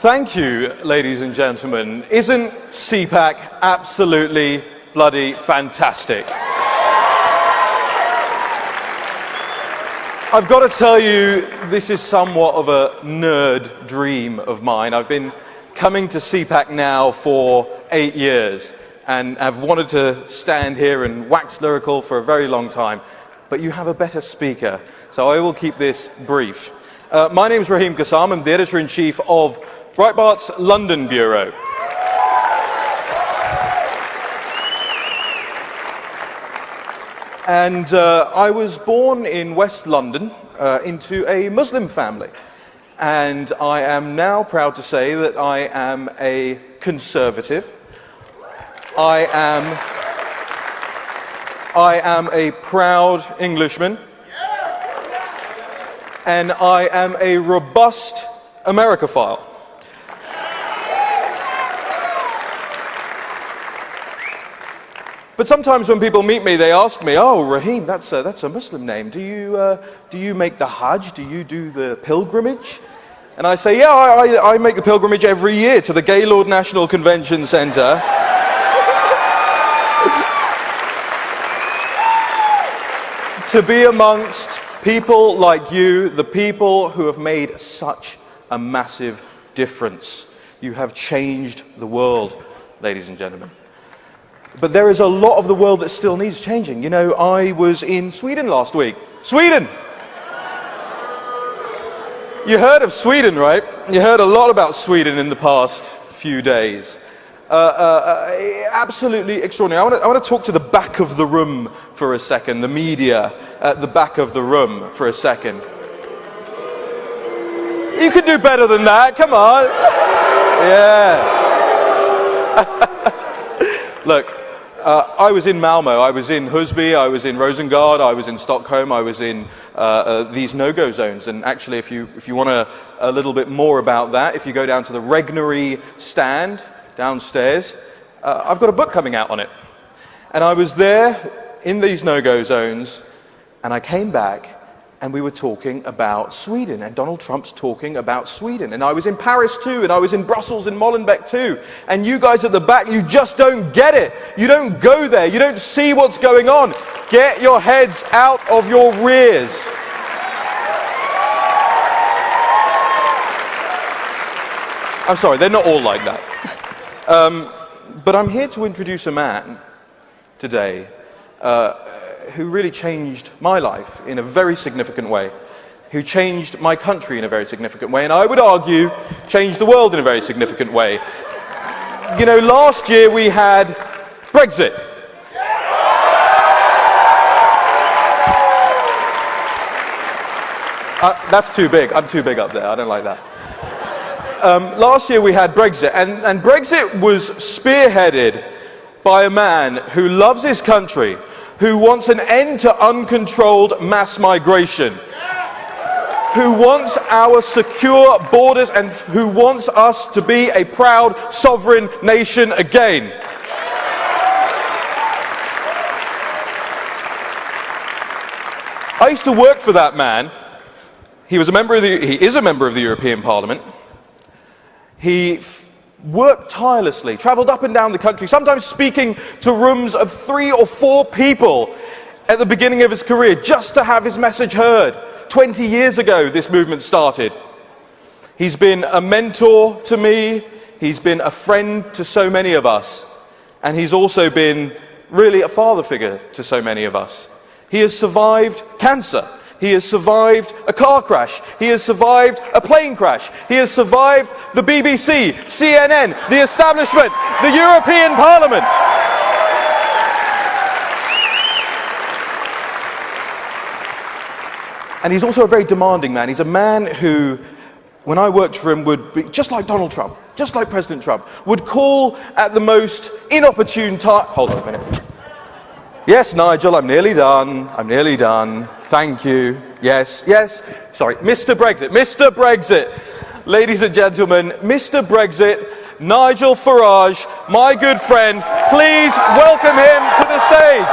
Thank you, ladies and gentlemen. Isn't CPAC absolutely bloody fantastic? I've got to tell you, this is somewhat of a nerd dream of mine. I've been coming to CPAC now for 8 years, and I've wanted to stand here and wax lyrical for a very long time, but you have a better speaker, so I will keep this brief. My name is Raheem Kassam. I'm the editor-in-chief of Breitbart's London Bureau. And I was born in West London into a Muslim family. And I am now proud to say that I am a conservative. I am a proud Englishman. And I am a robust Americophile. But sometimes when people meet me, they ask me, "Oh, Raheem, that's a Muslim name. Do you make the Hajj? Do you do the pilgrimage?" And I say, "Yeah, I make the pilgrimage every year to the Gaylord National Convention Centre." To be amongst people like you, the people who have made such a massive difference. You have changed the world, ladies and gentlemen. But there is a lot of the world that still needs changing. You know, I was in Sweden last week. Sweden! You heard of Sweden, right? You heard a lot about Sweden in the past few days. Absolutely extraordinary. I want to talk to the back of the room for a second, the media at the back of the room for a second. You can do better than that, come on. Yeah. Look, I was in Malmo, I was in Husby, I was in Rosengård, I was in Stockholm, I was in these no-go zones. And actually, if you want a little bit more about that, if you go down to the Regnery stand downstairs, I've got a book coming out on it. And I was there in these no-go zones, and I came back, and we were talking about Sweden, and Donald Trump's talking about Sweden. And I was in Paris too, and I was in Brussels and Molenbeek too. And you guys at the back, you just don't get it. You don't go there. You don't see what's going on. Get your heads out of your rears. I'm sorry, they're not all like that. But I'm here to introduce a man today who really changed my life in a very significant way, who changed my country in a very significant way, and I would argue changed the world in a very significant way. You know, last year we had Brexit. That's too big. I'm too big up there. I don't like that. Last year we had Brexit, and Brexit was spearheaded by a man who loves his country, who wants an end to uncontrolled mass migration, who wants our secure borders, and who wants us to be a proud sovereign nation again. I used to work for that man. He is a member of the European Parliament. He worked tirelessly, travelled up and down the country, sometimes speaking to rooms of 3 or 4 people at the beginning of his career, just to have his message heard. 20 years ago, this movement started. He's been a mentor to me, he's been a friend to so many of us, and he's also been really a father figure to so many of us. He has survived cancer. He has survived a car crash. He has survived a plane crash. He has survived the BBC, CNN, the establishment, the European Parliament. And he's also a very demanding man. He's a man who, when I worked for him, would be just like Donald Trump, just like President Trump, would call at the most inopportune time. Hold on a minute. Yes, Nigel, I'm nearly done. I'm nearly done. Thank you. Yes, yes. Sorry, Mr. Brexit. Mr. Brexit. Ladies and gentlemen, Mr. Brexit, Nigel Farage, my good friend. Please welcome him to the stage.